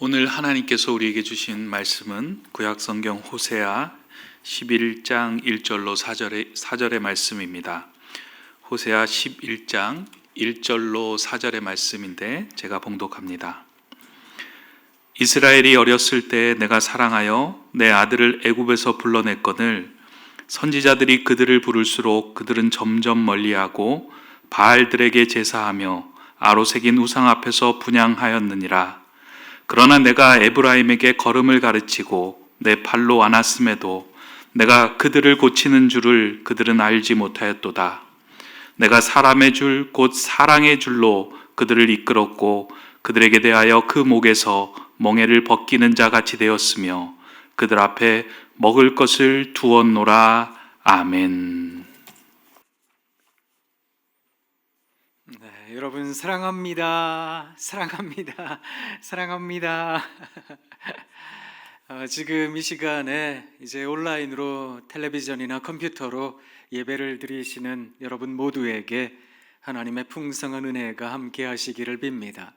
오늘 하나님께서 우리에게 주신 말씀은 구약성경 호세아 11장 1절로 4절의 말씀입니다. 호세아 11장 1절로 4절의 말씀인데 제가 봉독합니다. 이스라엘이 어렸을 때 내가 사랑하여 내 아들을 애굽에서 불러냈거늘 선지자들이 그들을 부를수록 그들은 점점 멀리하고 바알들에게 제사하며 아로새긴 우상 앞에서 분향하였느니라. 그러나 내가 에브라임에게 걸음을 가르치고 내 팔로 안았음에도 내가 그들을 고치는 줄을 그들은 알지 못하였도다. 내가 사람의 줄 곧 사랑의 줄로 그들을 이끌었고 그들에게 대하여 그 목에서 멍에를 벗기는 자 같이 되었으며 그들 앞에 먹을 것을 두었노라. 아멘. 네, 여러분 사랑합니다. 사랑합니다. 사랑합니다. 지금 이 시간에 이제 온라인으로 텔레비전이나 컴퓨터로 예배를 드리시는 여러분 모두에게 하나님의 풍성한 은혜가 함께 하시기를 빕니다.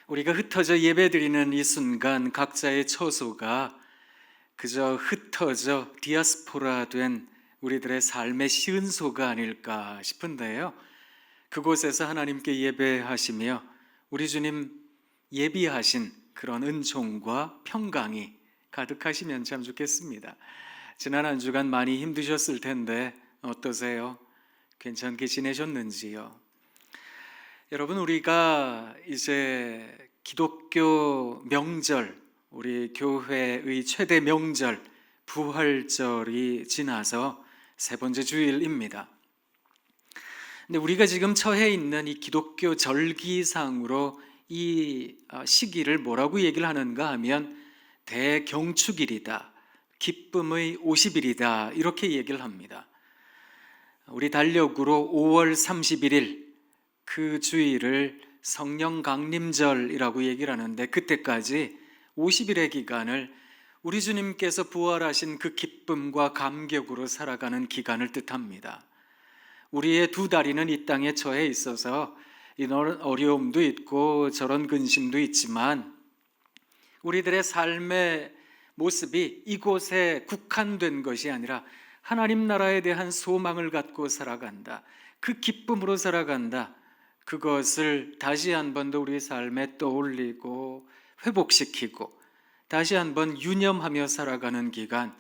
우리가 흩어져 예배 드리는 이 순간 각자의 처소가 그저 흩어져 디아스포라 된 우리들의 삶의 시은소가 아닐까 싶은데요. 그곳에서 하나님께 예배하시며 우리 주님 예비하신 그런 은총과 평강이 가득하시면 참 좋겠습니다. 지난 한 주간 많이 힘드셨을 텐데 어떠세요? 괜찮게 지내셨는지요? 여러분, 우리가 이제 기독교 명절, 우리 교회의 최대 명절 부활절이 지나서 세 번째 주일입니다. 근데 우리가 지금 처해 있는 이 기독교 절기상으로 이 시기를 뭐라고 얘기를 하는가 하면 대경축일이다, 기쁨의 50일이다 이렇게 얘기를 합니다. 우리 달력으로 5월 31일 그 주일을 성령 강림절이라고 얘기를 하는데 그때까지 50일의 기간을 우리 주님께서 부활하신 그 기쁨과 감격으로 살아가는 기간을 뜻합니다. 우리의 두 다리는 이 땅에 처해 있어서 이런 어려움도 있고 저런 근심도 있지만 우리들의 삶의 모습이 이곳에 국한된 것이 아니라 하나님 나라에 대한 소망을 갖고 살아간다, 그 기쁨으로 살아간다, 그것을 다시 한 번 더 우리 삶에 떠올리고 회복시키고 다시 한 번 유념하며 살아가는 기간,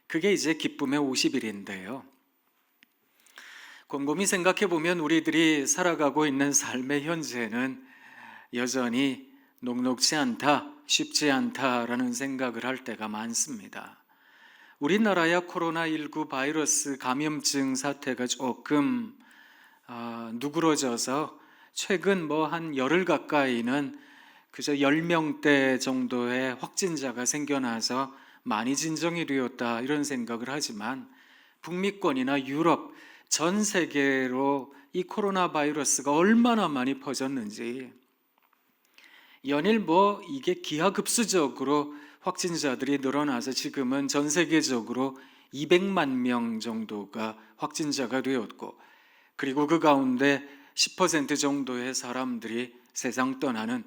그게 이제 기쁨의 50일인데요. 곰곰이 생각해 보면 우리들이 살아가고 있는 삶의 현재는 여전히 녹록지 않다, 쉽지 않다라는 생각을 할 때가 많습니다. 우리나라야 코로나19 바이러스 감염증 사태가 조금 누그러져서 최근 한 열흘 가까이는 그저 10명대 정도의 확진자가 생겨나서 많이 진정이 되었다 이런 생각을 하지만 북미권이나 유럽 전 세계로 이 코로나 바이러스가 얼마나 많이 퍼졌는지 연일 이게 기하급수적으로 확진자들이 늘어나서 지금은 전 세계적으로 200만 명 정도가 확진자가 되었고 그리고 그 가운데 10% 정도의 사람들이 세상 떠나는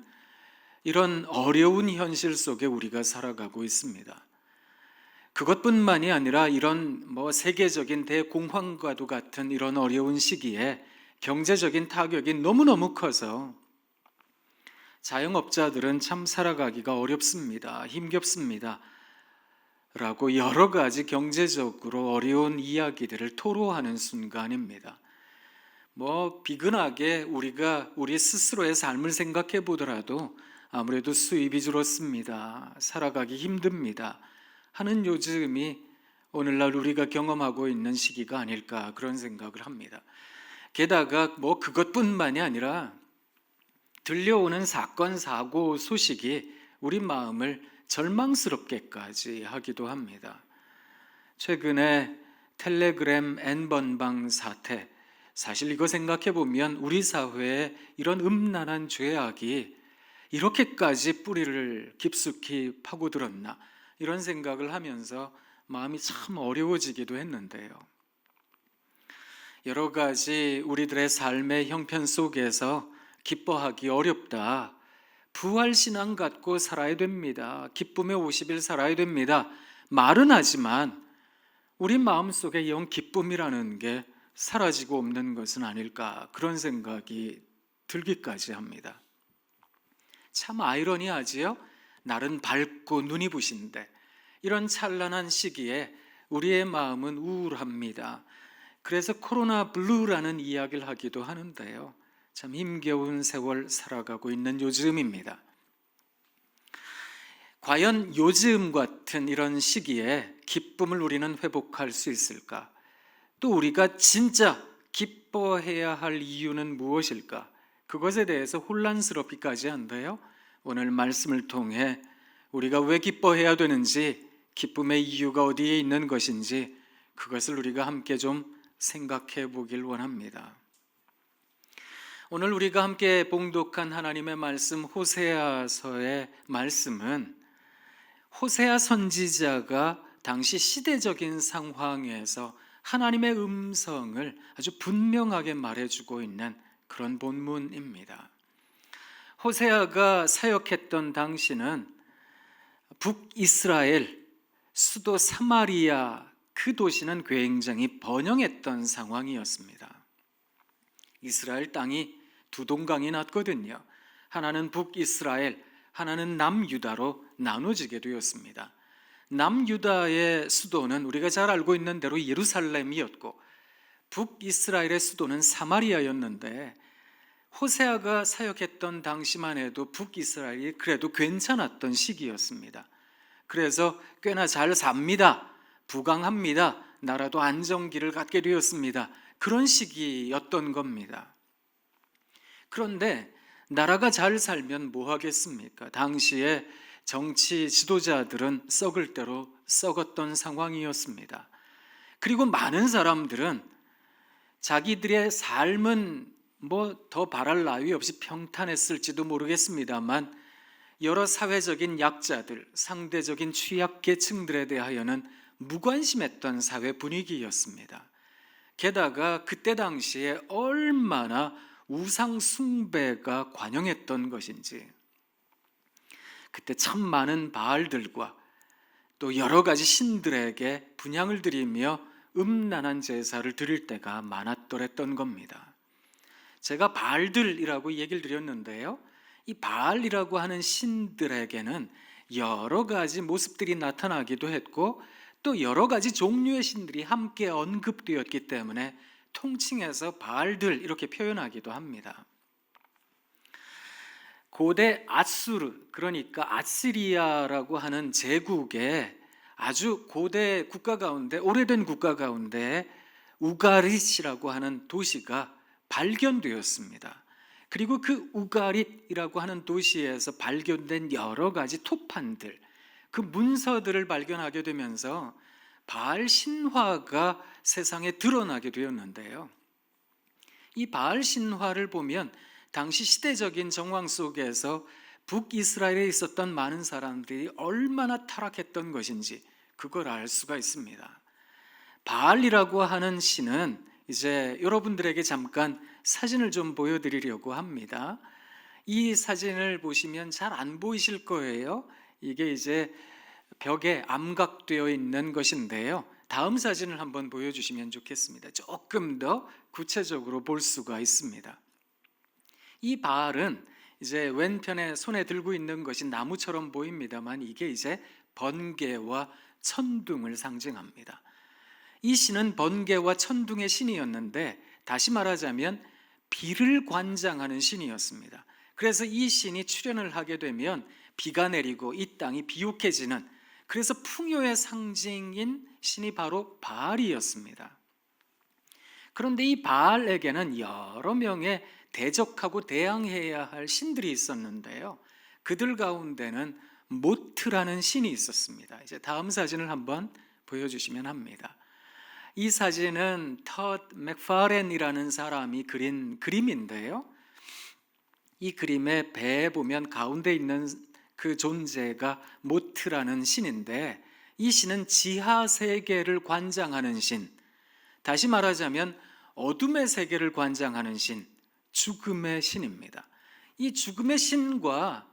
이런 어려운 현실 속에 우리가 살아가고 있습니다. 그것뿐만이 아니라 이런 세계적인 대공황과도 같은 이런 어려운 시기에 경제적인 타격이 너무너무 커서 자영업자들은 참 살아가기가 어렵습니다. 힘겹습니다. 라고 여러 가지 경제적으로 어려운 이야기들을 토로하는 순간입니다. 비근하게 우리가 우리 스스로의 삶을 생각해 보더라도 아무래도 수입이 줄었습니다. 살아가기 힘듭니다. 하는 요즘이 오늘날 우리가 경험하고 있는 시기가 아닐까 그런 생각을 합니다. 게다가 그것뿐만이 아니라 들려오는 사건, 사고, 소식이 우리 마음을 절망스럽게까지 하기도 합니다. 최근에 텔레그램 N번방 사태, 사실 이거 생각해 보면 우리 사회에 이런 음란한 죄악이 이렇게까지 뿌리를 깊숙이 파고들었나 이런 생각을 하면서 마음이 참 어려워지기도 했는데요. 여러 가지 우리들의 삶의 형편 속에서 기뻐하기 어렵다, 부활신앙 갖고 살아야 됩니다. 기쁨의 50일 살아야 됩니다. 말은 하지만 우리 마음속에 영 기쁨이라는 게 사라지고 없는 것은 아닐까, 그런 생각이 들기까지 합니다. 참 아이러니하지요? 날은 밝고 눈이 부신데 이런 찬란한 시기에 우리의 마음은 우울합니다. 그래서 코로나 블루라는 이야기를 하기도 하는데요, 참 힘겨운 세월 살아가고 있는 요즘입니다. 과연 요즘 같은 이런 시기에 기쁨을 우리는 회복할 수 있을까? 또 우리가 진짜 기뻐해야 할 이유는 무엇일까? 그것에 대해서 혼란스럽기까지 한데요, 오늘 말씀을 통해 우리가 왜 기뻐해야 되는지, 기쁨의 이유가 어디에 있는 것인지, 그것을 우리가 함께 좀 생각해 보길 원합니다. 오늘 우리가 함께 봉독한 하나님의 말씀, 호세아서의 말씀은 호세아 선지자가 당시 시대적인 상황에서 하나님의 음성을 아주 분명하게 말해주고 있는 그런 본문입니다. 호세아가 사역했던 당시는 북이스라엘 수도 사마리아, 그 도시는 굉장히 번영했던 상황이었습니다. 이스라엘 땅이 두 동강이 났거든요. 하나는 북이스라엘, 하나는 남유다로 나눠지게 되었습니다. 남유다의 수도는 우리가 잘 알고 있는 대로 예루살렘이었고, 북이스라엘의 수도는 사마리아였는데, 호세아가 사역했던 당시만 해도 북이스라엘이 그래도 괜찮았던 시기였습니다. 그래서 꽤나 잘 삽니다. 부강합니다. 나라도 안정기를 갖게 되었습니다. 그런 시기였던 겁니다. 그런데 나라가 잘 살면 뭐 하겠습니까? 당시에 정치 지도자들은 썩을 대로 썩었던 상황이었습니다. 그리고 많은 사람들은 자기들의 삶은 뭐 더 바랄 나위 없이 평탄했을지도 모르겠습니다만, 여러 사회적인 약자들, 상대적인 취약계층들에 대하여는 무관심했던 사회 분위기였습니다. 게다가 그때 당시에 얼마나 우상 숭배가 관영했던 것인지, 그때 참 많은 바알들과 또 여러 가지 신들에게 분향을 드리며 음란한 제사를 드릴 때가 많았더랬던 겁니다. 제가 바알들이라고 얘기를 드렸는데요, 이 바알이라고 하는 신들에게는 여러 가지 모습들이 나타나기도 했고, 또 여러 가지 종류의 신들이 함께 언급되었기 때문에 통칭해서 바알들 이렇게 표현하기도 합니다. 고대 아수르, 그러니까 아시리아라고 하는 제국의 아주 고대 국가 가운데, 오래된 국가 가운데 우가릿이라고 하는 도시가 발견되었습니다. 그리고 그 우가릿이라고 하는 도시에서 발견된 여러 가지 토판들, 그 문서들을 발견하게 되면서 바알 신화가 세상에 드러나게 되었는데요, 이 바알 신화를 보면 당시 시대적인 정황 속에서 북이스라엘에 있었던 많은 사람들이 얼마나 타락했던 것인지 그걸 알 수가 있습니다. 바알이라고 하는 신은, 이제 여러분들에게 잠깐 사진을 좀 보여드리려고 합니다. 이 사진을 보시면 잘 안 보이실 거예요. 이게 이제 벽에 암각되어 있는 것인데요, 다음 사진을 한번 보여주시면 좋겠습니다. 조금 더 구체적으로 볼 수가 있습니다. 이 바알은 이제 왼편에 손에 들고 있는 것이 나무처럼 보입니다만, 이게 이제 번개와 천둥을 상징합니다. 이 신은 번개와 천둥의 신이었는데, 다시 말하자면 비를 관장하는 신이었습니다. 그래서 이 신이 출현을 하게 되면 비가 내리고 이 땅이 비옥해지는, 그래서 풍요의 상징인 신이 바로 바알이었습니다. 그런데 이 바알에게는 여러 명의 대적하고 대항해야 할 신들이 있었는데요, 그들 가운데는 모트라는 신이 있었습니다. 이제 다음 사진을 한번 보여주시면 합니다. 이 사진은 터드 맥파렌이라는 사람이 그린 그림인데요, 이 그림의 배에 보면 가운데 있는 그 존재가 모트라는 신인데, 이 신은 지하 세계를 관장하는 신, 다시 말하자면 어둠의 세계를 관장하는 신, 죽음의 신입니다. 이 죽음의 신과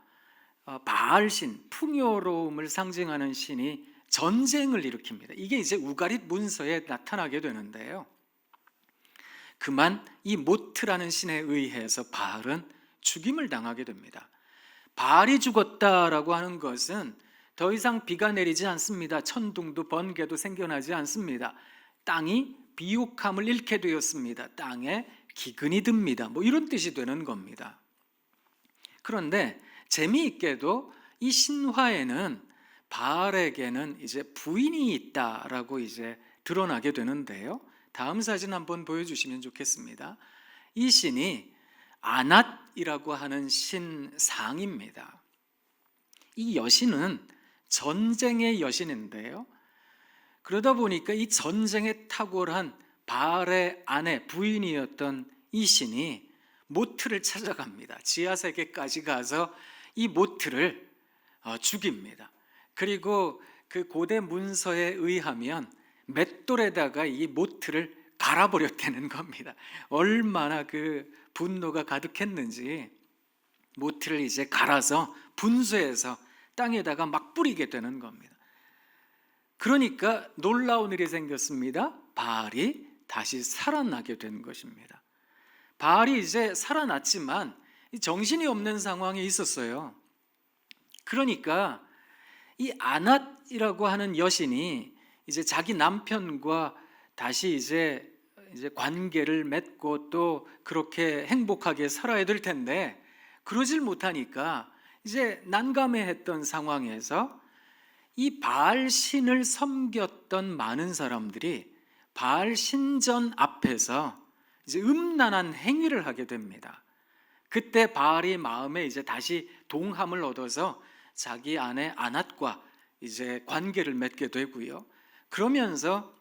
바알신, 풍요로움을 상징하는 신이 전쟁을 일으킵니다. 이게 이제 우가릿 문서에 나타나게 되는데요. 그만 이 모트라는 신에 의해서 바알은 죽임을 당하게 됩니다. 바알이 죽었다라고 하는 것은 더 이상 비가 내리지 않습니다. 천둥도 번개도 생겨나지 않습니다. 땅이 비옥함을 잃게 되었습니다. 땅에 기근이 듭니다. 이런 뜻이 되는 겁니다. 그런데 재미있게도 이 신화에는 바알에게는 이제 부인이 있다라고 이제 드러나게 되는데요. 다음 사진 한번 보여주시면 좋겠습니다. 이 신이 아낫이라고 하는 신상입니다. 이 여신은 전쟁의 여신인데요. 그러다 보니까 이 전쟁에 탁월한 바알의 아내 부인이었던 이 신이 모트를 찾아갑니다. 지하세계까지 가서 이 모트를 죽입니다. 그리고 그 고대 문서에 의하면 맷돌에다가 이 모트를 갈아버렸다는 겁니다. 얼마나 그 분노가 가득했는지 모트를 이제 갈아서 분수해서 땅에다가 막 뿌리게 되는 겁니다. 그러니까 놀라운 일이 생겼습니다. 바알이 다시 살아나게 된 것입니다. 바알이 이제 살아났지만 정신이 없는 상황에 있었어요. 그러니까 이 아낫이라고 하는 여신이 이제 자기 남편과 다시 이제 관계를 맺고 또 그렇게 행복하게 살아야 될 텐데 그러질 못하니까 이제 난감해했던 상황에서 이 바알 신을 섬겼던 많은 사람들이 바알 신전 앞에서 이제 음란한 행위를 하게 됩니다. 그때 바알이 마음에 이제 다시 동함을 얻어서 자기 아내 아낫과 이제 관계를 맺게 되고요. 그러면서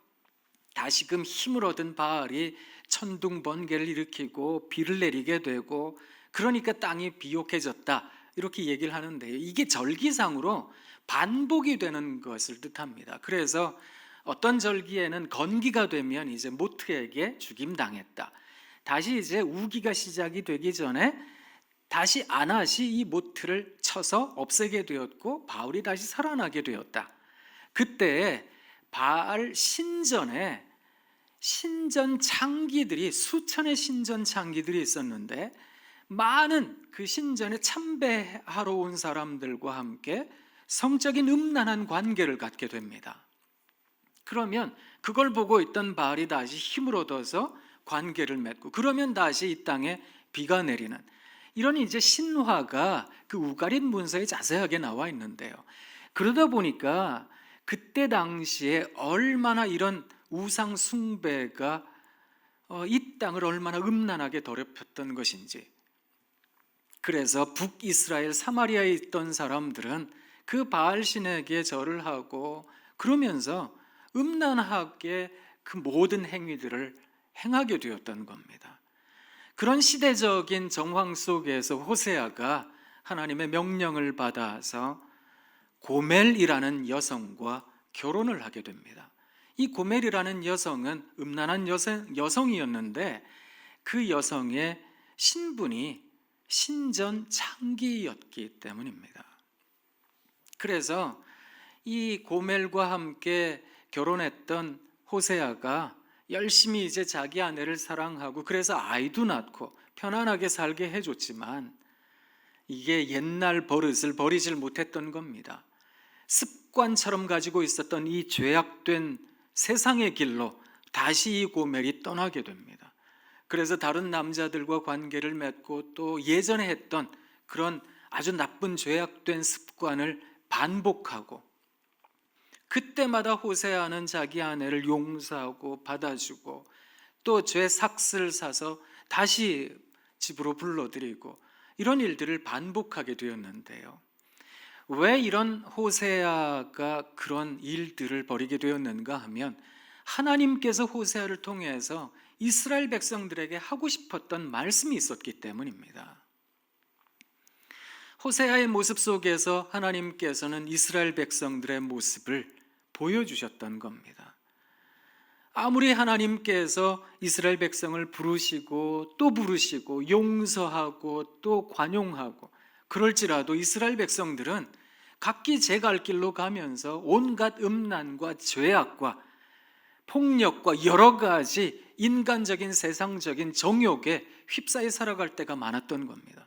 다시금 힘을 얻은 바알이 천둥 번개를 일으키고 비를 내리게 되고 그러니까 땅이 비옥해졌다 이렇게 얘기를 하는데요. 이게 절기상으로 반복이 되는 것을 뜻합니다. 그래서 어떤 절기에는 건기가 되면 이제 모트에게 죽임당했다. 다시 이제 우기가 시작이 되기 전에 다시 아낫이 이 모트를 쳐서 없애게 되었고 바울이 다시 살아나게 되었다. 그때 바알 신전에 신전 창기들이 수천의 신전 창기들이 있었는데 많은 그 신전에 참배하러 온 사람들과 함께 성적인 음란한 관계를 갖게 됩니다. 그러면 그걸 보고 있던 바알이 다시 힘을 얻어서 관계를 맺고 그러면 다시 이 땅에 비가 내리는 이런 이제 신화가 그 우가릿 문서에 자세하게 나와 있는데요. 그러다 보니까 그때 당시에 얼마나 이런 우상 숭배가 이 땅을 얼마나 음란하게 더럽혔던 것인지, 그래서 북이스라엘 사마리아에 있던 사람들은 그 바알 신에게 절을 하고 그러면서 음란하게 그 모든 행위들을 행하게 되었던 겁니다. 그런 시대적인 정황 속에서 호세아가 하나님의 명령을 받아서 고멜이라는 여성과 결혼을 하게 됩니다. 이 고멜이라는 여성은 음란한 여성이었는데 그 여성의 신분이 신전 창기였기 때문입니다. 그래서 이 고멜과 함께 결혼했던 호세아가 열심히 이제 자기 아내를 사랑하고 그래서 아이도 낳고 편안하게 살게 해줬지만 이게 옛날 버릇을 버리질 못했던 겁니다. 습관처럼 가지고 있었던 이 죄악된 세상의 길로 다시 이 고멜이 떠나게 됩니다. 그래서 다른 남자들과 관계를 맺고 또 예전에 했던 그런 아주 나쁜 죄악된 습관을 반복하고, 그때마다 호세아는 자기 아내를 용서하고 받아주고 또 죄 삭스를 사서 다시 집으로 불러들이고 이런 일들을 반복하게 되었는데요. 왜 이런 호세아가 그런 일들을 벌이게 되었는가 하면 하나님께서 호세아를 통해서 이스라엘 백성들에게 하고 싶었던 말씀이 있었기 때문입니다. 호세아의 모습 속에서 하나님께서는 이스라엘 백성들의 모습을 보여주셨던 겁니다. 아무리 하나님께서 이스라엘 백성을 부르시고 또 부르시고 용서하고 또 관용하고 그럴지라도 이스라엘 백성들은 각기 제 갈 길로 가면서 온갖 음란과 죄악과 폭력과 여러 가지 인간적인 세상적인 정욕에 휩싸여 살아갈 때가 많았던 겁니다.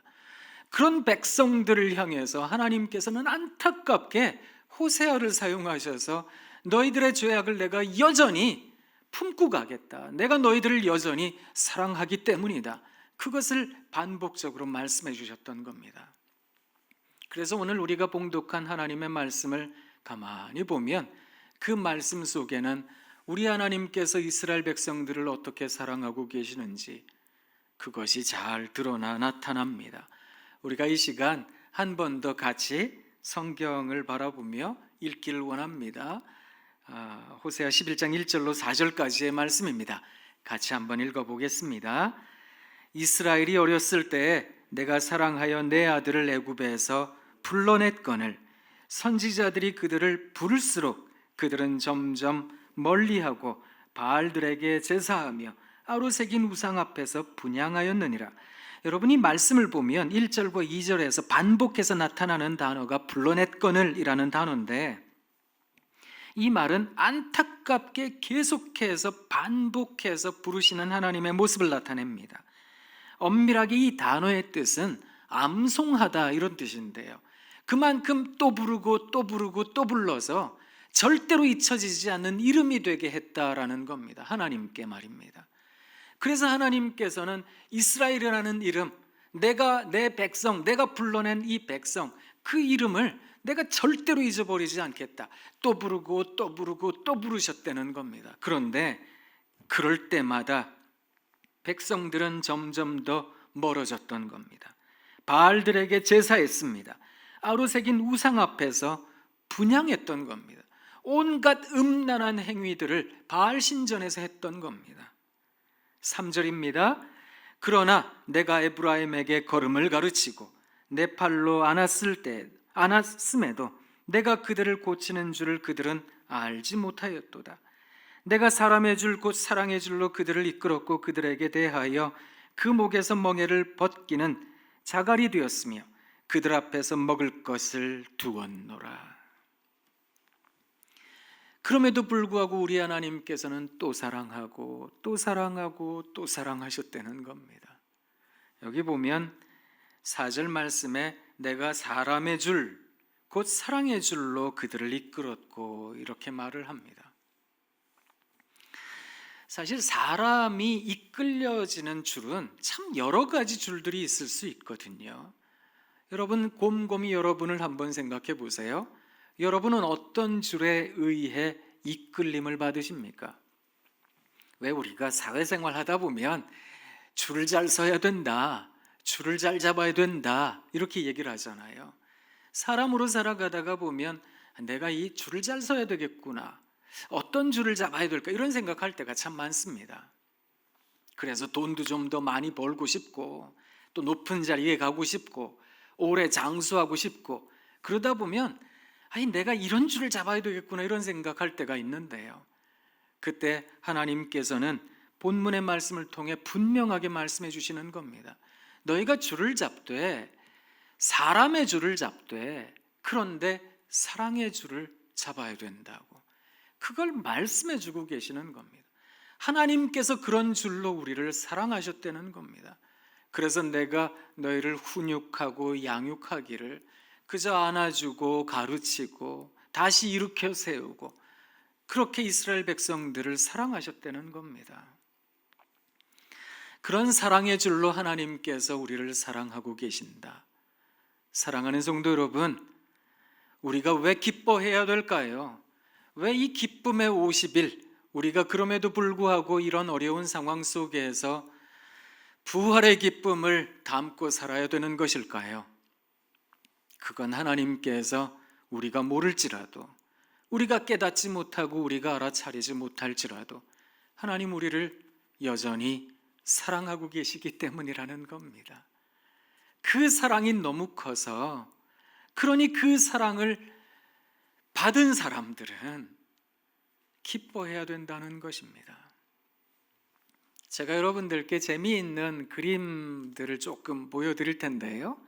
그런 백성들을 향해서 하나님께서는 안타깝게 호세아를 사용하셔서 너희들의 죄악을 내가 여전히 품고 가겠다. 내가 너희들을 여전히 사랑하기 때문이다. 그것을 반복적으로 말씀해 주셨던 겁니다. 그래서 오늘 우리가 봉독한 하나님의 말씀을 가만히 보면 그 말씀 속에는 우리 하나님께서 이스라엘 백성들을 어떻게 사랑하고 계시는지 그것이 잘 드러나 나타납니다. 우리가 이 시간 한 번 더 같이 성경을 바라보며 읽기를 원합니다. 호세아 11장 1절로 4절까지의 말씀입니다. 같이 한번 읽어보겠습니다. 이스라엘이 어렸을 때에 내가 사랑하여 내 아들을 애굽에서 불러냈거늘 선지자들이 그들을 부를수록 그들은 점점 멀리하고 바알들에게 제사하며 아로새긴 우상 앞에서 분향하였느니라. 여러분이 말씀을 보면 1절과 2절에서 반복해서 나타나는 단어가 불러냈거늘이라는 단어인데 이 말은 안타깝게 계속해서 반복해서 부르시는 하나님의 모습을 나타냅니다. 엄밀하게 이 단어의 뜻은 암송하다 이런 뜻인데요. 그만큼 또 부르고 또 부르고 또 불러서 절대로 잊혀지지 않는 이름이 되게 했다라는 겁니다. 하나님께 말입니다. 그래서 하나님께서는 이스라엘이라는 이름, 내가 내 백성, 내가 불러낸 이 백성, 그 이름을 내가 절대로 잊어버리지 않겠다. 또 부르고 또 부르고 또 부르셨다는 겁니다. 그런데 그럴 때마다 백성들은 점점 더 멀어졌던 겁니다. 바알들에게 제사했습니다. 아로새긴 우상 앞에서 분향했던 겁니다. 온갖 음란한 행위들을 바알 신전에서 했던 겁니다. 3절입니다. 그러나 내가 에브라임에게 걸음을 가르치고 내 팔로 안았음에도 내가 그들을 고치는 줄을 그들은 알지 못하였도다. 내가 사람의 줄 곧 사랑의 줄로 그들을 이끌었고 그들에게 대하여 그 목에서 멍에를 벗기는 자갈이 되었으며 그들 앞에서 먹을 것을 두었노라. 그럼에도 불구하고 우리 하나님께서는 또 사랑하고 또 사랑하고 또 사랑하셨다는 겁니다. 여기 보면 4절 말씀에 내가 사람의 줄, 곧 사랑의 줄로 그들을 이끌었고 이렇게 말을 합니다. 사실 사람이 이끌려지는 줄은 참 여러 가지 줄들이 있을 수 있거든요. 여러분 곰곰이 여러분을 한번 생각해 보세요. 여러분은 어떤 줄에 의해 이끌림을 받으십니까? 왜 우리가 사회생활 하다 보면 줄을 잘 서야 된다, 줄을 잘 잡아야 된다 이렇게 얘기를 하잖아요. 사람으로 살아가다가 보면 내가 이 줄을 잘 서야 되겠구나, 어떤 줄을 잡아야 될까 이런 생각할 때가 참 많습니다. 그래서 돈도 좀 더 많이 벌고 싶고 또 높은 자리에 가고 싶고 오래 장수하고 싶고 그러다 보면 내가 이런 줄을 잡아야 되겠구나 이런 생각할 때가 있는데요. 그때 하나님께서는 본문의 말씀을 통해 분명하게 말씀해 주시는 겁니다. 너희가 줄을 잡되 사람의 줄을 잡되 그런데 사랑의 줄을 잡아야 된다고 그걸 말씀해 주고 계시는 겁니다. 하나님께서 그런 줄로 우리를 사랑하셨다는 겁니다. 그래서 내가 너희를 훈육하고 양육하기를 그저 안아주고 가르치고 다시 일으켜 세우고 그렇게 이스라엘 백성들을 사랑하셨다는 겁니다. 그런 사랑의 줄로 하나님께서 우리를 사랑하고 계신다. 사랑하는 성도 여러분, 우리가 왜 기뻐해야 될까요? 왜 이 기쁨의 50일 우리가 그럼에도 불구하고 이런 어려운 상황 속에서 부활의 기쁨을 담고 살아야 되는 것일까요? 그건 하나님께서 우리가 모를지라도 우리가 깨닫지 못하고 우리가 알아차리지 못할지라도 하나님 우리를 여전히 사랑하고 계시기 때문이라는 겁니다. 그 사랑이 너무 커서 그러니 그 사랑을 받은 사람들은 기뻐해야 된다는 것입니다. 제가 여러분들께 재미있는 그림들을 조금 보여드릴 텐데요.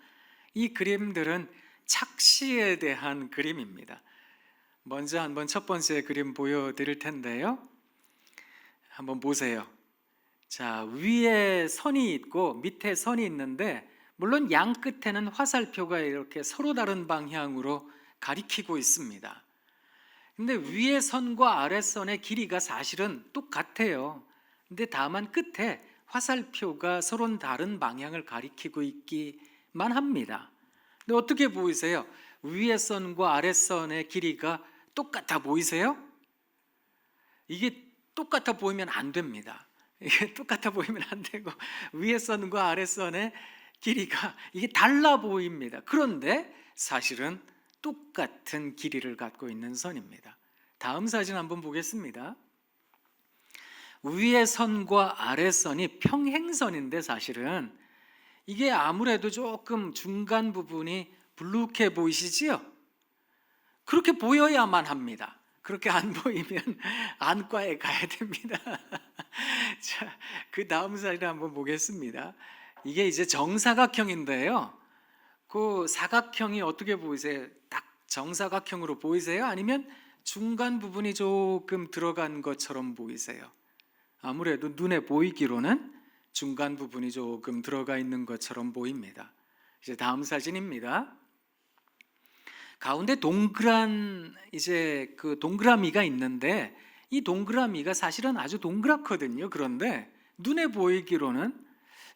이 그림들은 착시에 대한 그림입니다. 먼저 한번 첫 번째 그림 보여드릴 텐데요. 한번 보세요. 자, 위에 선이 있고 밑에 선이 있는데, 물론 양 끝에는 화살표가 이렇게 서로 다른 방향으로 가리키고 있습니다. 근데 위에 선과 아래 선의 길이가 사실은 똑같아요. 근데 다만 끝에 화살표가 서로 다른 방향을 가리키고 있기만 합니다. 근데 어떻게 보이세요? 위에 선과 아래 선의 길이가 똑같아 보이세요? 이게 똑같아 보이면 안 됩니다. 이게 똑같아 보이면 안 되고, 위에 선과 아래 선의 길이가 이게 달라 보입니다. 그런데 사실은 똑같은 길이를 갖고 있는 선입니다. 다음 사진 한번 보겠습니다. 위의 선과 아래 선이 평행선인데, 사실은 이게 아무래도 조금 중간 부분이 불룩해 보이시지요? 그렇게 보여야만 합니다. 그렇게 안 보이면 안과에 가야 됩니다. 자, 그 다음 사진 한번 보겠습니다. 이게 이제 정사각형인데요. 그 사각형이 어떻게 보이세요? 딱 정사각형으로 보이세요? 아니면 중간 부분이 조금 들어간 것처럼 보이세요? 아무래도 눈에 보이기로는 중간 부분이 조금 들어가 있는 것처럼 보입니다. 이제 다음 사진입니다. 가운데 동그란 이제 그 동그라미가 있는데, 이 동그라미가 사실은 아주 동그랗거든요. 그런데 눈에 보이기로는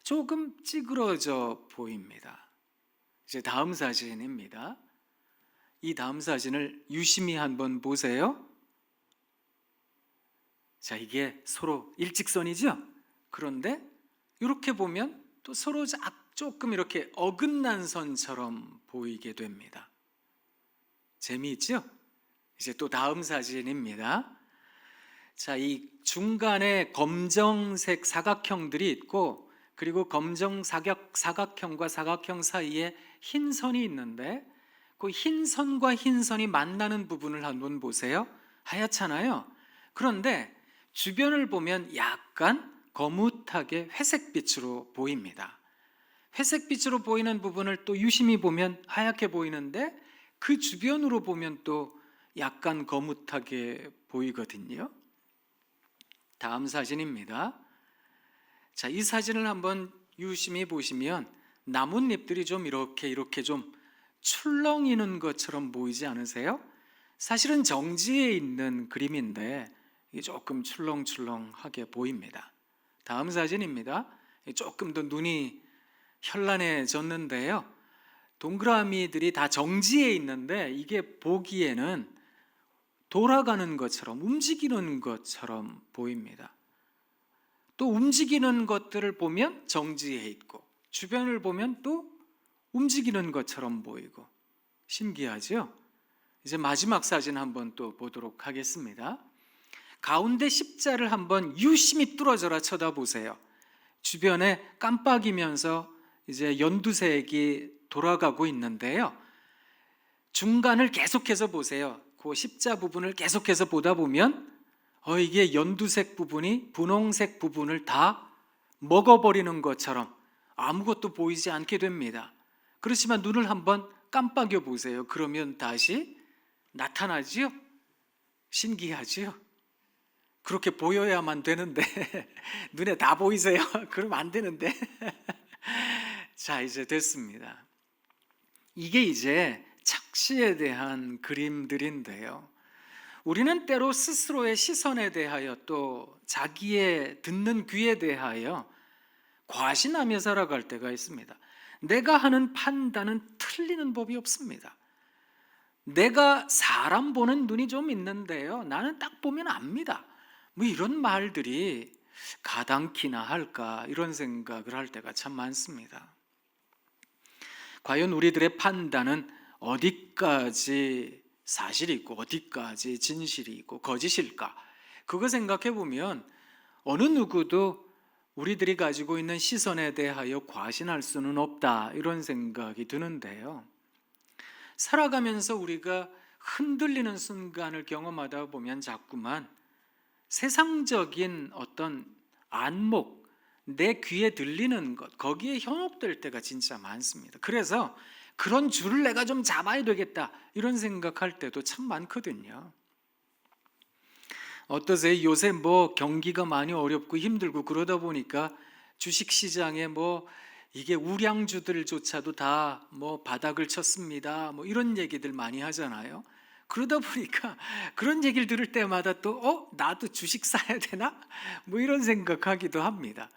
조금 찌그러져 보입니다. 이제 다음 사진입니다. 이 다음 사진을 유심히 한번 보세요. 자, 이게 서로 일직선이죠? 그런데 이렇게 보면 또 서로 조금 이렇게 어긋난 선처럼 보이게 됩니다. 재미있죠? 이제 또 다음 사진입니다. 자, 이 중간에 검정색 사각형들이 있고, 그리고 검정 사각형과 사각형 사이에 흰 선이 있는데, 그 흰 선과 흰 선이 만나는 부분을 한번 보세요. 하얗잖아요. 그런데 주변을 보면 약간 거뭇하게 회색빛으로 보입니다. 회색빛으로 보이는 부분을 또 유심히 보면 하얗게 보이는데, 그 주변으로 보면 또 약간 거뭇하게 보이거든요. 다음 사진입니다. 자, 이 사진을 한번 유심히 보시면 나뭇잎들이 좀 이렇게 좀 출렁이는 것처럼 보이지 않으세요? 사실은 정지에 있는 그림인데 이게 조금 출렁출렁하게 보입니다. 다음 사진입니다. 조금 더 눈이 현란해졌는데요. 동그라미들이 다 정지해 있는데, 이게 보기에는 돌아가는 것처럼, 움직이는 것처럼 보입니다. 또 움직이는 것들을 보면 정지해 있고, 주변을 보면 또 움직이는 것처럼 보이고, 신기하죠? 이제 마지막 사진 한번 또 보도록 하겠습니다. 가운데 십자를 한번 유심히 뚫어져라 쳐다보세요. 주변에 깜빡이면서 이제 연두색이 돌아가고 있는데요. 중간을 계속해서 보세요. 그 십자 부분을 계속해서 보다 보면 이게 연두색 부분이 분홍색 부분을 다 먹어버리는 것처럼 아무것도 보이지 않게 됩니다. 그렇지만 눈을 한번 깜빡여 보세요. 그러면 다시 나타나지요? 신기하지요? 그렇게 보여야만 되는데 눈에 다 보이세요? 그러면 안 되는데. 자, 이제 됐습니다. 이게 이제 착시에 대한 그림들인데요. 우리는 때로 스스로의 시선에 대하여, 또 자기의 듣는 귀에 대하여 과신하며 살아갈 때가 있습니다. 내가 하는 판단은 틀리는 법이 없습니다. 내가 사람 보는 눈이 좀 있는데요, 나는 딱 보면 압니다. 뭐 이런 말들이 가당키나 할까, 이런 생각을 할 때가 참 많습니다. 과연 우리들의 판단은 어디까지 사실이 있고 어디까지 진실이 있고 거짓일까? 그거 생각해 보면 어느 누구도 우리들이 가지고 있는 시선에 대하여 과신할 수는 없다, 이런 생각이 드는데요. 살아가면서 우리가 흔들리는 순간을 경험하다 보면 자꾸만 세상적인 어떤 안목, 내 귀에 들리는 것, 거기에 현혹될 때가 진짜 많습니다. 그래서 그런 줄을 내가 좀 잡아야 되겠다, 이런 생각할 때도 참 많거든요. 어떠세요? 요새 경기가 많이 어렵고 힘들고 그러다 보니까 주식시장에 이게 우량주들조차도 다 바닥을 쳤습니다, 이런 얘기들 많이 하잖아요. 그러다 보니까 그런 얘기를 들을 때마다 또 나도 주식 사야 되나? 이런 생각하기도 합니다.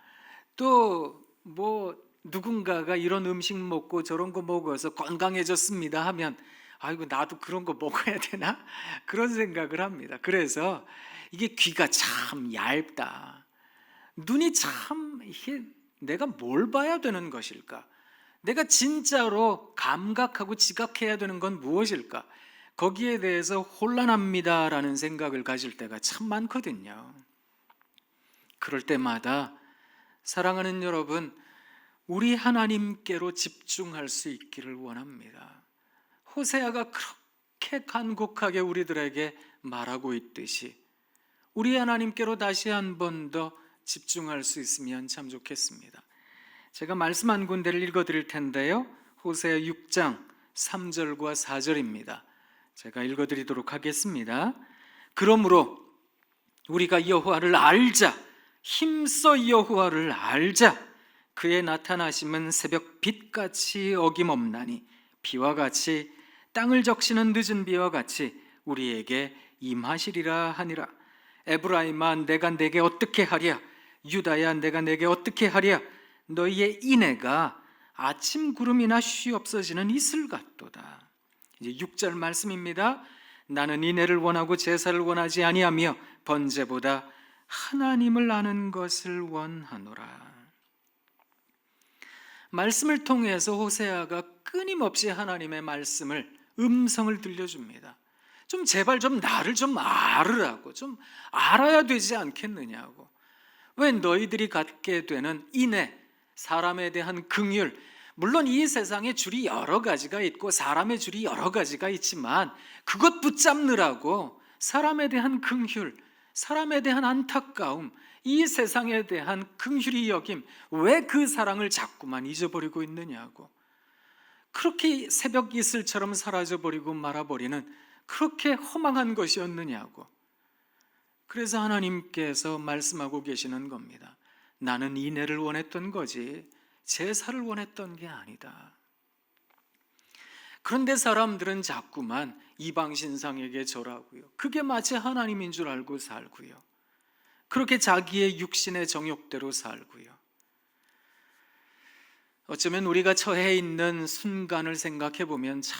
또 누군가가 이런 음식 먹고 저런 거 먹어서 건강해졌습니다 하면 아이고 나도 그런 거 먹어야 되나? 그런 생각을 합니다. 그래서 이게 귀가 참 얇다, 눈이 참 내가 뭘 봐야 되는 것일까? 내가 진짜로 감각하고 지각해야 되는 건 무엇일까? 거기에 대해서 혼란합니다라는 생각을 가질 때가 참 많거든요. 그럴 때마다 사랑하는 여러분, 우리 하나님께로 집중할 수 있기를 원합니다. 호세아가 그렇게 간곡하게 우리들에게 말하고 있듯이 우리 하나님께로 다시 한 번 더 집중할 수 있으면 참 좋겠습니다. 제가 말씀 한 군데를 읽어드릴 텐데요, 호세아 6장 3절과 4절입니다. 제가 읽어드리도록 하겠습니다. 그러므로 우리가 여호와를 알자, 힘써 여호와를 알자. 그의 나타나심은 새벽 빛같이 어김없나니 비와 같이 땅을 적시는 늦은 비와 같이 우리에게 임하시리라 하니라. 에브라임아, 내가 내게 어떻게 하랴? 유다야, 내가 내게 어떻게 하랴? 너희의 인애가 아침 구름이나 쉬 없어지는 이슬 같도다. 이제 6절 말씀입니다. 나는 인애를 원하고 제사를 원하지 아니하며 번제보다 하나님을 아는 것을 원하노라. 말씀을 통해서 호세아가 끊임없이 하나님의 말씀을, 음성을 들려줍니다. 제발 나를 좀 알으라고, 좀 알아야 되지 않겠느냐고. 왜 너희들이 갖게 되는 인애, 사람에 대한 긍휼, 물론 이 세상에 줄이 여러 가지가 있고 사람의 줄이 여러 가지가 있지만 그것 붙잡느라고 사람에 대한 긍휼, 사람에 대한 안타까움, 이 세상에 대한 긍휼히 여김, 왜 그 사랑을 자꾸만 잊어버리고 있느냐고. 그렇게 새벽 이슬처럼 사라져버리고 말아버리는 그렇게 허망한 것이었느냐고. 그래서 하나님께서 말씀하고 계시는 겁니다. 나는 인애를 원했던 거지 제사를 원했던 게 아니다. 그런데 사람들은 자꾸만 이방신상에게 절하고요, 그게 마치 하나님인 줄 알고 살고요, 그렇게 자기의 육신의 정욕대로 살고요. 어쩌면 우리가 처해 있는 순간을 생각해 보면 참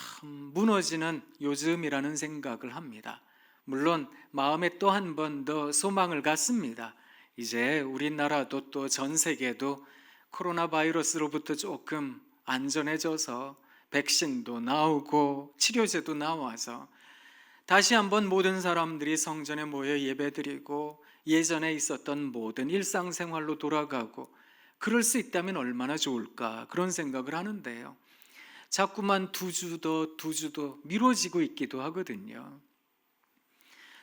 무너지는 요즘이라는 생각을 합니다. 물론 마음에 또 한 번 더 소망을 갖습니다. 이제 우리나라도 또 전 세계도 코로나 바이러스로부터 조금 안전해져서 백신도 나오고 치료제도 나와서 다시 한번 모든 사람들이 성전에 모여 예배드리고 예전에 있었던 모든 일상생활로 돌아가고 그럴 수 있다면 얼마나 좋을까, 그런 생각을 하는데요, 자꾸만 두 주 더 미뤄지고 있기도 하거든요.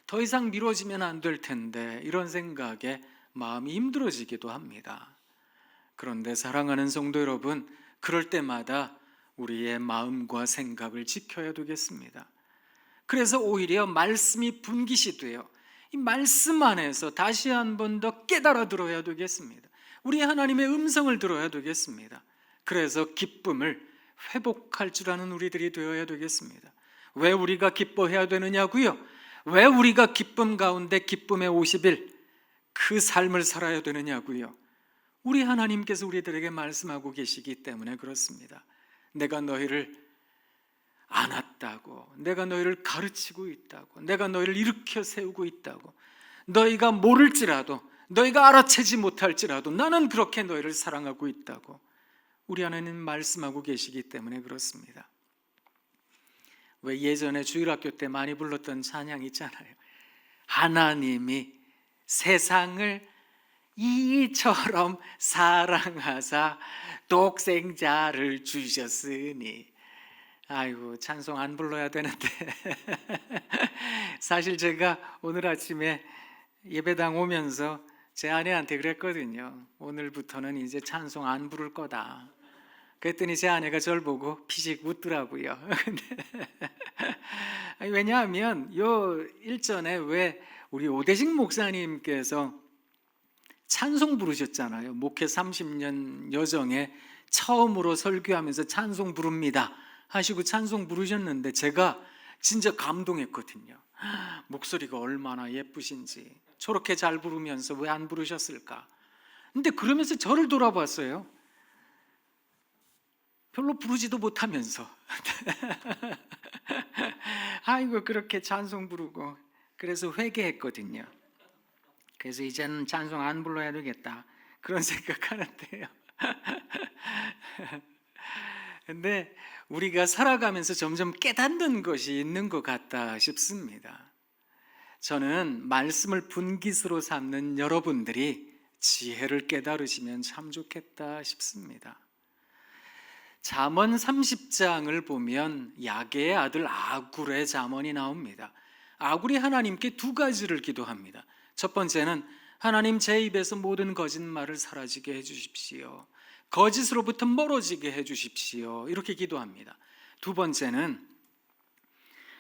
더 이상 미뤄지면 안 될 텐데 이런 생각에 마음이 힘들어지기도 합니다. 그런데 사랑하는 성도 여러분, 그럴 때마다 우리의 마음과 생각을 지켜야 되겠습니다. 그래서 오히려 말씀이 분깃이 돼요. 이 말씀 안에서 다시 한 번 더 깨달아 들어야 되겠습니다. 우리 하나님의 음성을 들어야 되겠습니다. 그래서 기쁨을 회복할 줄 아는 우리들이 되어야 되겠습니다. 왜 우리가 기뻐해야 되느냐고요? 왜 우리가 기쁨 가운데 기쁨의 50일 그 삶을 살아야 되느냐고요? 우리 하나님께서 우리들에게 말씀하고 계시기 때문에 그렇습니다. 내가 너희를 안았다고, 내가 너희를 가르치고 있다고, 내가 너희를 일으켜 세우고 있다고, 너희가 모를지라도, 너희가 알아채지 못할지라도 나는 그렇게 너희를 사랑하고 있다고 우리 하나님 말씀하고 계시기 때문에 그렇습니다. 왜 예전에 주일학교 때 많이 불렀던 찬양 있잖아요. 하나님이 세상을 이처럼 사랑하사 독생자를 주셨으니. 아이고, 찬송 안 불러야 되는데 사실 제가 오늘 아침에 예배당 오면서 제 아내한테 그랬거든요. 오늘부터는 이제 찬송 안 부를 거다. 그랬더니 제 아내가 저를 보고 피식 웃더라고요. 아니, 왜냐하면 요 일전에 왜 우리 오대식 목사님께서 찬송 부르셨잖아요. 목회 30년 여정에 처음으로 설교하면서 찬송 부릅니다 하시고 찬송 부르셨는데 제가 진짜 감동했거든요. 목소리가 얼마나 예쁘신지 저렇게 잘 부르면서 왜 안 부르셨을까? 근데 그러면서 저를 돌아봤어요. 별로 부르지도 못하면서 아이고 그렇게 찬송 부르고 그래서 회개했거든요. 그래서 이제는 찬송 안 불러야 되겠다 그런 생각하는데요. 근데 우리가 살아가면서 점점 깨닫는 것이 있는 것 같다 싶습니다. 저는 말씀을 분깃으로 삼는 여러분들이 지혜를 깨달으시면 참 좋겠다 싶습니다. 잠언 30장을 보면 야게의 아들 아굴의 잠언이 나옵니다. 아굴이 하나님께 두 가지를 기도합니다. 첫 번째는 하나님 제 입에서 모든 거짓말을 사라지게 해주십시오. 거짓으로부터 멀어지게 해주십시오. 이렇게 기도합니다. 두 번째는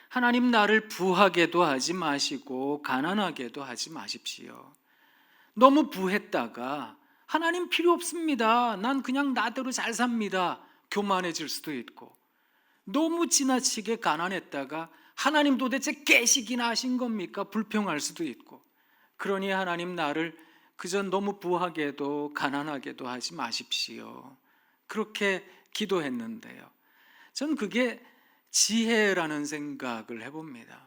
하나님 나를 부하게도 하지 마시고 가난하게도 하지 마십시오. 너무 부했다가 하나님 필요 없습니다. 난 그냥 나대로 잘 삽니다. 교만해질 수도 있고, 너무 지나치게 가난했다가 하나님 도대체 깨시기나 하신 겁니까? 불평할 수도 있고, 그러니 하나님 나를 그저 너무 부하게도 가난하게도 하지 마십시오. 그렇게 기도했는데요. 전 그게 지혜라는 생각을 해봅니다.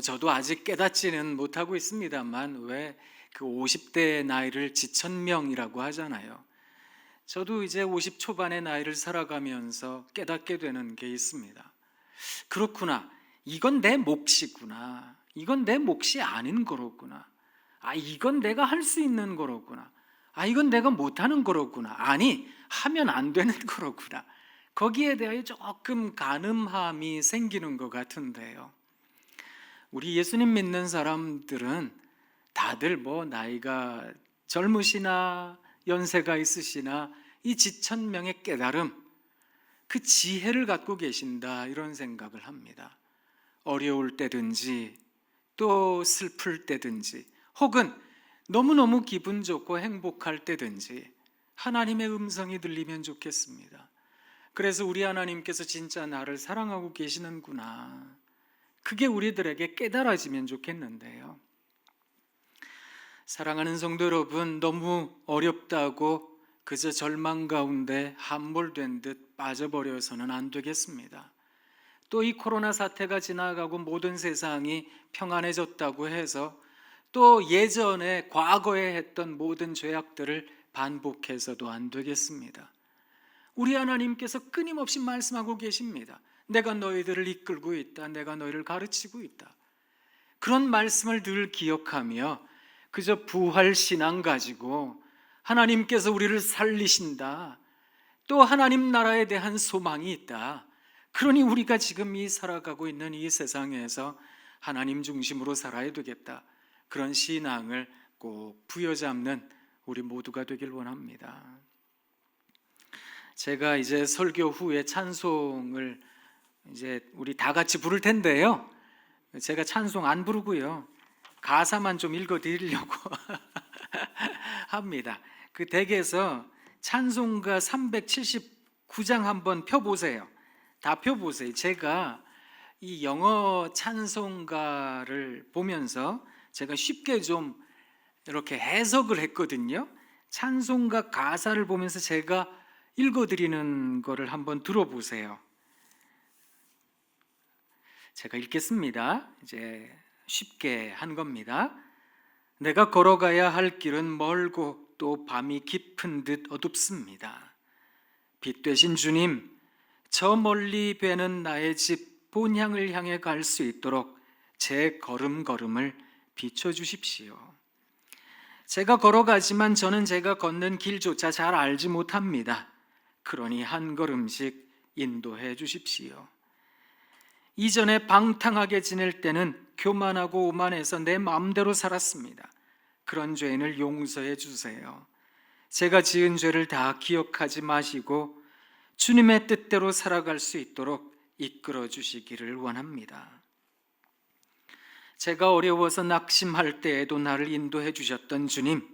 저도 아직 깨닫지는 못하고 있습니다만 왜 그 50대의 나이를 지천명이라고 하잖아요. 저도 이제 50 초반의 나이를 살아가면서 깨닫게 되는 게 있습니다. 그렇구나. 이건 내 몫이구나. 이건 내 몫이 아닌 거로구나. 이건 내가 할 수 있는 거로구나. 이건 내가 못하는 거로구나. 아니, 하면 안 되는 거로구나. 거기에 대하여 조금 가늠함이 생기는 것 같은데요. 우리 예수님 믿는 사람들은 다들 나이가 젊으시나 연세가 있으시나 이 지천명의 깨달음, 그 지혜를 갖고 계신다 이런 생각을 합니다. 어려울 때든지 또 슬플 때든지 혹은 너무너무 기분 좋고 행복할 때든지 하나님의 음성이 들리면 좋겠습니다. 그래서 우리 하나님께서 진짜 나를 사랑하고 계시는구나, 그게 우리들에게 깨달아지면 좋겠는데요. 사랑하는 성도 여러분, 너무 어렵다고 그저 절망 가운데 함몰된 듯 빠져버려서는 안 되겠습니다. 또 이 코로나 사태가 지나가고 모든 세상이 평안해졌다고 해서 또 예전에 과거에 했던 모든 죄악들을 반복해서도 안 되겠습니다. 우리 하나님께서 끊임없이 말씀하고 계십니다. 내가 너희들을 이끌고 있다. 내가 너희를 가르치고 있다. 그런 말씀을 늘 기억하며 그저 부활신앙 가지고 하나님께서 우리를 살리신다, 또 하나님 나라에 대한 소망이 있다, 그러니 우리가 지금 이 살아가고 있는 이 세상에서 하나님 중심으로 살아야 되겠다, 그런 신앙을 꼭 부여잡는 우리 모두가 되길 원합니다. 제가 이제 설교 후에 찬송을 이제 우리 다 같이 부를 텐데요, 제가 찬송 안 부르고요, 가사만 좀 읽어드리려고 합니다. 그 댁에서 찬송가 379장 한번 펴보세요. 다 펴보세요. 제가 이 영어 찬송가를 보면서 제가 쉽게 좀 이렇게 해석을 했거든요. 찬송가 가사를 보면서 제가 읽어드리는 거를 한번 들어보세요. 제가 읽겠습니다. 이제 쉽게 한 겁니다. 내가 걸어가야 할 길은 멀고 또 밤이 깊은 듯 어둡습니다. 빛 되신 주님, 저 멀리 뵈는 나의 집 본향을 향해 갈 수 있도록 제 걸음걸음을 비춰주십시오. 제가 걸어가지만 저는 제가 걷는 길조차 잘 알지 못합니다. 그러니 한 걸음씩 인도해 주십시오. 이전에 방탕하게 지낼 때는 교만하고 오만해서 내 마음대로 살았습니다. 그런 죄인을 용서해 주세요. 제가 지은 죄를 다 기억하지 마시고 주님의 뜻대로 살아갈 수 있도록 이끌어 주시기를 원합니다. 제가 어려워서 낙심할 때에도 나를 인도해 주셨던 주님,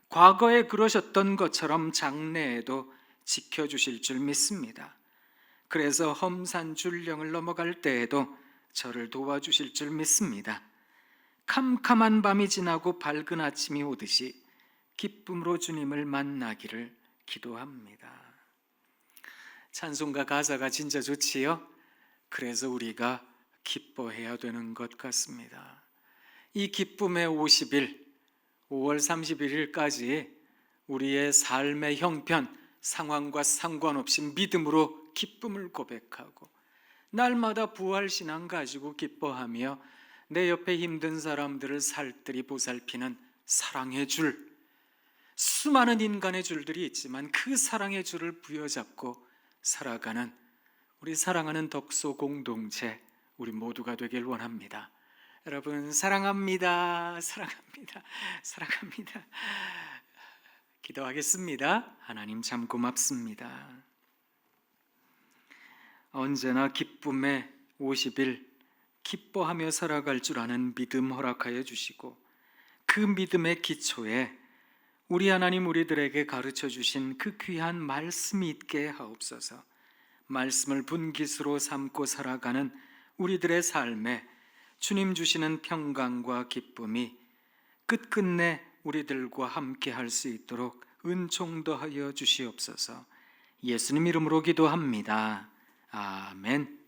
과거에 그러셨던 것처럼 장래에도 지켜주실 줄 믿습니다. 그래서 험산 줄령을 넘어갈 때에도 저를 도와주실 줄 믿습니다. 캄캄한 밤이 지나고 밝은 아침이 오듯이 기쁨으로 주님을 만나기를 기도합니다. 찬송가 가사가 진짜 좋지요? 그래서 우리가 기뻐해야 되는 것 같습니다. 이 기쁨의 50일, 5월 31일까지 우리의 삶의 형편, 상황과 상관없이 믿음으로 기쁨을 고백하고 날마다 부활신앙 가지고 기뻐하며 내 옆에 힘든 사람들을 살뜰히 보살피는 사랑의 줄, 수많은 인간의 줄들이 있지만 그 사랑의 줄을 부여잡고 살아가는 우리 사랑하는 덕소 공동체, 우리 모두가 되길 원합니다. 여러분 사랑합니다. 사랑합니다. 사랑합니다. 기도하겠습니다. 하나님 참 고맙습니다. 언제나 기쁨의 50일 기뻐하며 살아갈 줄 아는 믿음 허락하여 주시고 그 믿음의 기초에 우리 하나님 우리들에게 가르쳐 주신 그 귀한 말씀이 있게 하옵소서. 말씀을 분깃으로 삼고 살아가는 우리들의 삶에 주님 주시는 평강과 기쁨이 끝끝내 우리들과 함께 할 수 있도록 은총 더하여 주시옵소서. 예수님 이름으로 기도합니다. 아멘.